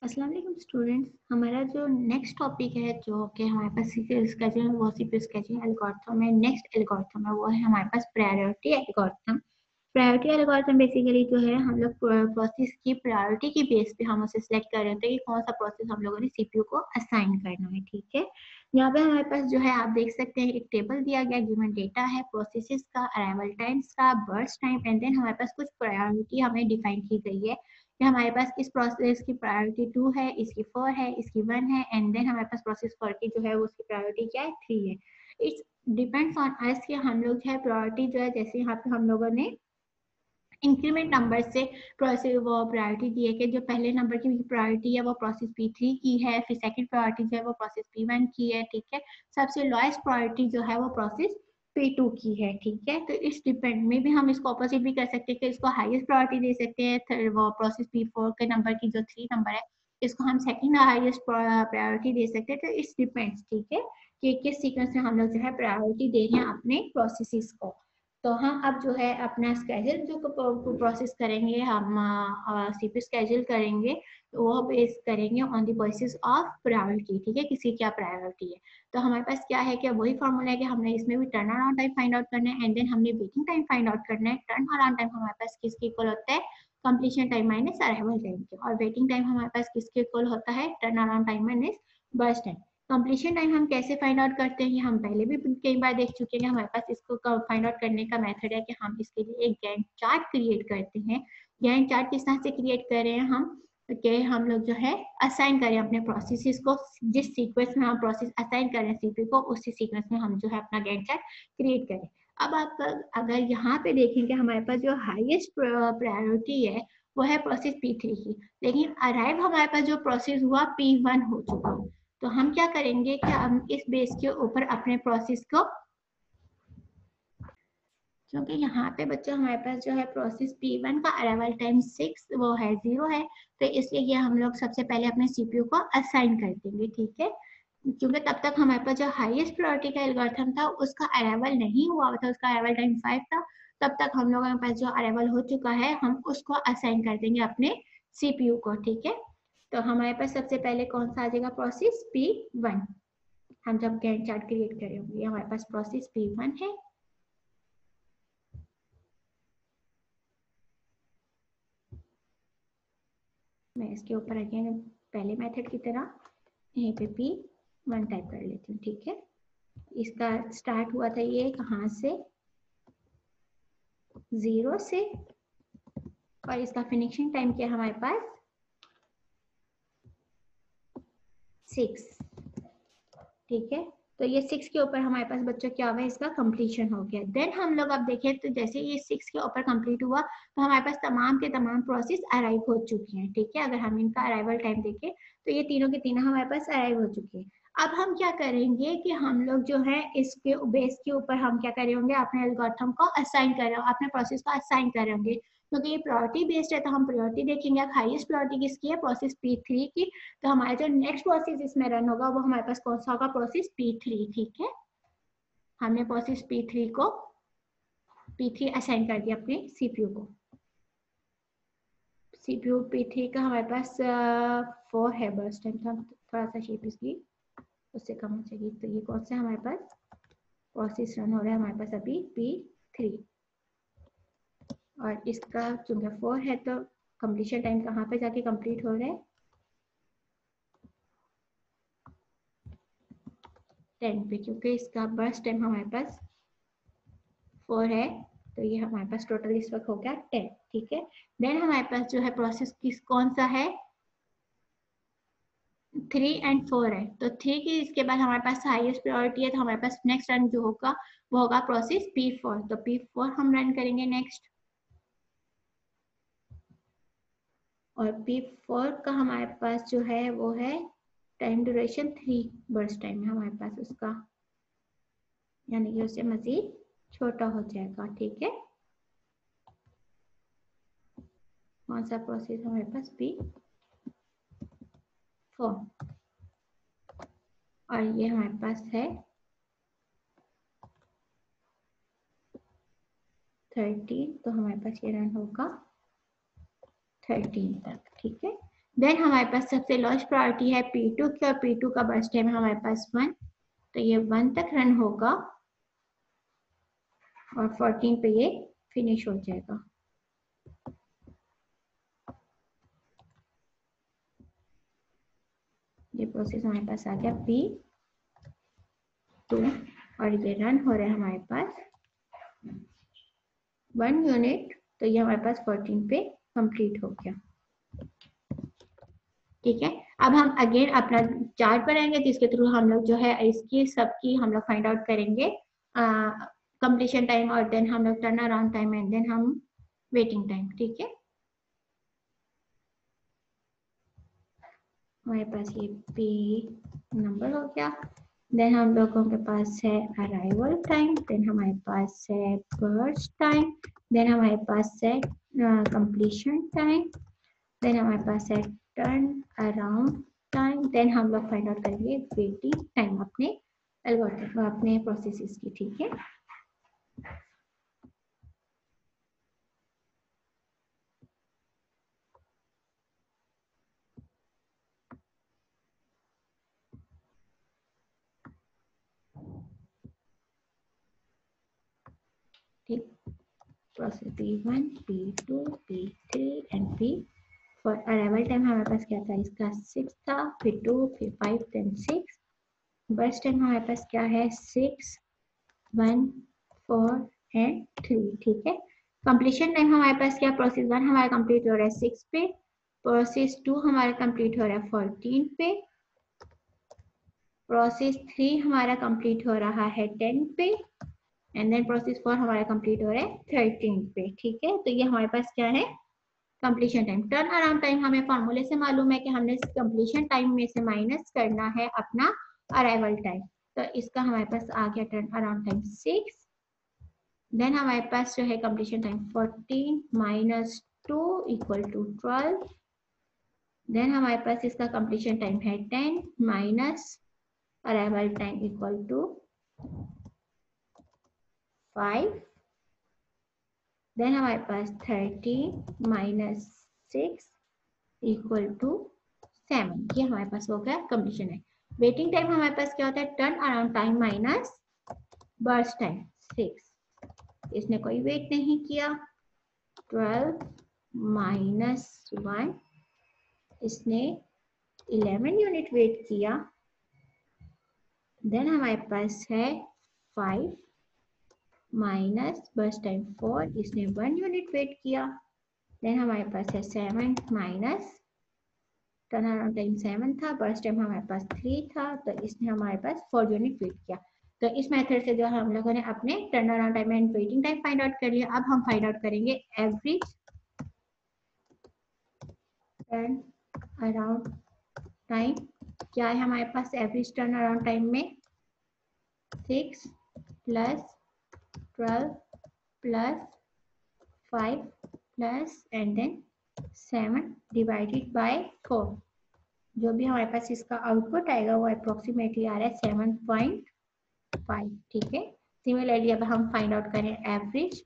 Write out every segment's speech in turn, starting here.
अस्सलाम वालेकुम स्टूडेंट्स। हमारा जो नेक्स्ट टॉपिक है जो कि हमारे पास स्केचिंग वो सीपीयू स्केचिंग एल्गोरिथम है। नेक्स्ट एल्गोरिथम है वो है हमारे पास priority algorithm. Priority algorithm basically जो है हम लोग प्रोसेस की प्रायोरिटी की बेस पे हम उसे सिलेक्ट कर रहे होते हैं कि कौन सा प्रोसेस हम लोगों ने सीपीयू को असाइन करना है। ठीक है, यहाँ पे हमारे पास जो है आप देख सकते हैं एक टेबल दिया गया, गिवन डेटा है प्रोसेसेस का, अराइवल टाइम्स का, बर्स्ट टाइम एंड देन हमारे पास कुछ प्रायोरिटी हमें डिफाइन की गई है कि हमारे पास इस प्रोसेस की प्रायोरिटी 2 है, इसकी 4 है, इसकी 1 है एंड देन हमारे पास प्रोसेस 4 की जो है उसकी प्रायोरिटी क्या है 3 है। इट्स डिपेंड्स ऑन अस कि हम लोग जो है प्रायोरिटी जो है जैसे यहाँ पे हम लोगों ने इंक्रीमेंट नंबर से प्रोसेस वो प्रायोरिटी दी है कि जो पहले नंबर की प्रायोरिटी है वो प्रोसेस P3 की है, फिर सेकंड प्रायोरिटी जो है वो प्रोसेस P1 की है। ठीक है, सबसे लोएस्ट प्रायोरिटी जो है वो प्रोसेस P2 की है। ठीक है, तो इस डिपेंड में भी हम इसको ऑपोजिट भी कर सकते हैं कि इसको हाईएस्ट प्रायोरिटी दे सकते हैं, वो प्रोसेस P4 के नंबर की जो 3 नंबर है इसको हम सेकंड हाईएस्ट प्रायोरिटी दे सकते हैं। तो इट्स डिपेंड्स, ठीक है, कि किस सीक्वेंस में हम लोग जो है प्रायोरिटी दे रहे हैं अपने प्रोसेसेस को। तो हम अब जो है अपना स्केड्यूल जो प्रोसेस करेंगे हम सीपी स्केड्यूल करेंगे, वो बेस करेंगे on the basis of priority. ठीक है, किसी क्या प्रायोरिटी है। तो हमारे पास क्या है कि वही फॉर्मूला है कि हमने इसमें भी turn around time find out करना है एंड देन हमने वेटिंग टाइम फाइंड आउट करना है। टर्न अराउंड टाइम हमारे पास किसके इक्वल होता है, completion time minus arrival time के, और वेटिंग टाइम हमारे पास किसके इक्वल होता है, turn around time minus burst time. Completion time हम कैसे फाइंड आउट करते हैं, हम पहले भी कई बार देख चुके हैं। हमारे पास इसको फाइंड आउट करने का मेथड है कि हम इसके लिए एक गैंट चार्ट क्रिएट करते हैं। गैंट चार्ट किस तरह से क्रिएट कर रहे हैं हम, कि हम लोग जो है असाइन करें अपने प्रोसेसेस को, जिस सीक्वेंस में हम प्रोसेस असाइन करें सीपीयू को उसी सीक्वेंस में हम जो है अपना गैंट चार्ट क्रिएट करें। अब आप अगर यहाँ पे देखेंगे हमारे पास जो हाईएस्ट प्रायोरिटी है वो है प्रोसेस P3 की, लेकिन अराइव हमारे पास जो प्रोसेस हुआ P1 हो चुका है। तो हम क्या करेंगे कि हम इस बेस के ऊपर अपने प्रोसेस को, क्योंकि यहाँ पे बच्चों हमारे पास जो है प्रोसेस P1 का अराइवल टाइम 6 वो है 0 है, तो इसलिए ये हम लोग सबसे पहले अपने सीपीयू को असाइन कर देंगे। ठीक है, क्योंकि तब तक हमारे पास जो हाईएस्ट प्रायोरिटी का एल्गोरिथम था उसका अराइवल नहीं हुआ था, उसका अराइवल टाइम 5 था। तब तक हम लोगों के पास जो अराइवल हो चुका है हम उसको असाइन कर देंगे अपने सीपीयू को। ठीक है, तो हमारे पास सबसे पहले कौन सा आ जाएगा, प्रोसेस P1। हम जब गैंट चार्ट क्रिएट करेंगे हमारे पास प्रोसेस P1 है, मैं इसके ऊपर अगेन पहले मेथड की तरह यहीं पे P1 टाइप कर लेती हूँ। ठीक है, इसका स्टार्ट हुआ था ये कहाँ से, 0 से, और इसका फिनिशिंग टाइम क्या हमारे पास 6। ठीक है, तो ये 6 के ऊपर हमारे पास बच्चों क्या हुआ, इसका कंप्लीशन हो गया। देन हम लोग अब देखें तो जैसे ये 6 के ऊपर कंप्लीट हुआ तो हमारे पास तमाम के तमाम प्रोसेस अराइव हो चुकी हैं। ठीक है, अगर हम इनका अराइवल टाइम देखें तो ये तीनों के तीनों हमारे पास अराइव हो चुके हैं। अब हम क्या करेंगे कि हम लोग जो है इसके बेस के ऊपर हम क्या करेंगे, अपने एल्गोरिथम को असाइन कर रहे, अपने प्रोसेस को असाइन करेंगे। क्योंकि ये प्रायोरिटी बेस्ड है तो हम प्रायोरिटी देखेंगे। हाईएस्ट प्रायोरिटी किसकी है, प्रोसेस P3 की। तो हमारा जो नेक्स्ट प्रोसेस इसमें रन होगा वो हमारे पास कौन सा होगा, प्रोसेस P3। ठीक है, हमने प्रोसेस P3 को P3 असाइन कर दिया अपने सीपीयू को। सीपीयू P3 का हमारे पास 4 है बस टाइम, तो थोड़ा सा शेप इसकी उससे कम हो जाएगी। तो ये कौन सा हमारे पास प्रोसेस रन हो रहा है, हमारे पास अभी P3, और इसका चूंकि 4 है तो कंप्लीशन टाइम कहाँ पे जाके कंप्लीट हो रहा है, 10 पे, क्योंकि इसका बर्स्ट टाइम हमारे पास 4 है। तो ये हमारे पास टोटल इस वक्त हो गया 10। ठीक है, देन हमारे पास जो है प्रोसेस किस कौन सा है, 3 एंड 4 है। तो 3 की इसके बाद हमारे पास हाईएस्ट प्रायोरिटी है, तो हमारे पास नेक्स्ट रन जो होगा वो होगा प्रोसेस P4। तो P4 हम रन करेंगे नेक्स्ट, और P4 का हमारे पास जो है वो है टाइम ड्यूरेशन 3 बर्स्ट टाइम है हमारे पास उसका, यानी कि उससे मजीद छोटा हो जाएगा। ठीक है, कौन सा प्रोसेस हमारे पास P4, और ये हमारे पास है 13। तो हमारे पास ये रन होगा 13 तक। ठीक है, देन हमारे पास सबसे लोएस्ट प्रायोरिटी है P2 की, और P2 का बर्स्ट टाइम है हमारे पास 1, तो ये 1 तक रन होगा और 14 पे ये फिनिश हो जाएगा। ये प्रोसेस हमारे पास आ गया P2 और ये रन हो रहा है हमारे पास 1 यूनिट, तो ये हमारे पास 14 पे कंप्लीट हो गया। ठीक है, अब हम अगेन अपना चार्ट बनाएंगे जिसके थ्रू हम लोग जो है इसकी सबकी हम लोग फाइंड आउट करेंगे कंप्लीशन टाइम, और देन हम लोग turn around time, and then हम वेटिंग टाइम। ठीक है, हमारे पास ये P नंबर हो गया। देन हम लोगों के पास है अराइवल टाइम, देन हमारे पास है बर्स्ट टाइम, देन हमारे पास है कंप्लीशन टाइम, देन हमारे पास है टर्न अराउंड टाइम, देन हम लोग फाइंड आउट करेंगे वेटिंग टाइम अपने एल्गोरिथम अपने प्रोसेसेस की। ठीक है, ठीक, process P1, P2, P3 and P for arrival time हमारे पास क्या था, इसका 6 था, फिर 2, फिर 5, देन 6। बर्स्ट टाइम हमारे पास क्या है, 6, 1, 4 एंड 3। ठीक है, कंप्लीशन टाइम हमारे पास क्या, प्रोसेस 1 हमारा कंप्लीट हो रहा है 6 पे, प्रोसेस 2 हमारा कंप्लीट हो रहा है 14 पे, प्रोसेस 3 हमारा कंप्लीट हो रहा है 10 पे, एंड देन प्रोसेस 4 हमारा कंप्लीट हो रहा है 13 पे। ठीक है, तो ये हमारे पास क्या है, completion time. Turn around time हमें फॉर्मूले से मालूम है कि हमने कंप्लीशन टाइम में से माइनस करना है अपना अराइवल टाइम, तो इसका हमारे पास आ गया टर्न अराउंड टाइम 6। देन हमारे पास जो है completion time 14 minus 2 equal to 12। Then हमारे पास इसका कंप्लीशन टाइम है 10 minus arrival time equal to 5। Then हमारे पास 13 माइनस 6 इक्वल टू 7। ये हमारे पास हो गया कंप्लीशन है। वेटिंग टाइम हमारे पास क्या होता है, turn around time minus burst time 6। इसने कोई वेट नहीं किया, 12 माइनस 1, इसने 11 यूनिट वेट किया। देन हमारे पास है 5 माइनस बर्स्ट टाइम 4, इसने 1 यूनिट वेट किया। देन हमारे पास है 7 माइनस टर्न अराउंड टाइम 7 था, बर्स्ट टाइम हमारे पास 3 था, तो इसने हमारे पास 4 यूनिट वेट किया। तो इस मेथड से जो हम लोगों ने अपने turn around time and waiting time find out कर लिया। अब हम फाइंड आउट करेंगे एवरेज टर्न अराउंड टाइम। क्या है हमारे पास एवरेज टर्न अराउंड टाइम में, 6 plus 12 plus 5 plus and then 7 divided by 4। जो भी हमारे पास इसका आउटपुट आएगा वो अप्रोक्सीमेटली आ रहा है 7.5। ठीक है, सिमिलरली अब हम फाइंड आउट करें एवरेज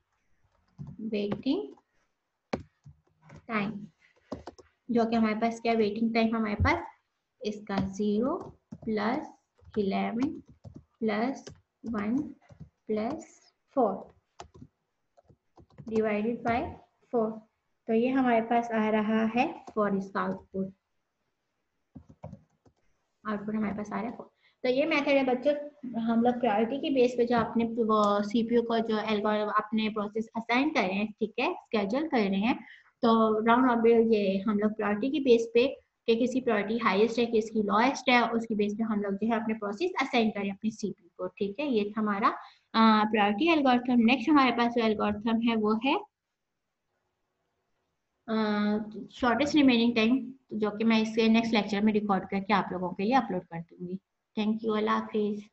वेटिंग टाइम, जो कि हमारे पास क्या, वेटिंग टाइम हमारे पास इसका 0 plus 11 plus 1 plus 4 divided by 4। तो ये हमारे पास आ रहा है 4, इसका आउटपुट हमारे पास आ रहा है 4। तो ये मेथड है बच्चों, हम लोग प्रायोरिटी के बेस पे जो अपने सीपीयू को जो एल्गोरिथम अपने प्रोसेस असाइन कर रहे हैं, ठीक है, स्केड्यूल कर रहे हैं, तो राउंड रॉबिन ये हम लोग प्रायोरिटी के बेस पे कि किसी प्रायोरिटी हाईएस्ट है किसकी लोएस्ट है, उसकी बेस पे हम लोग जो है अपने प्रोसेस असाइन करें अपने सीपीयू को। ठीक है, ये था हमारा प्रायोरिटी एल्गोरिथम। नेक्स्ट हमारे पास जो एल्गोरिथम है वो है शॉर्टेस्ट रिमेनिंग टाइम, जो कि मैं इसके नेक्स्ट लेक्चर में रिकॉर्ड करके आप लोगों के लिए अपलोड कर दूंगी। Thank you, Allah Hafiz.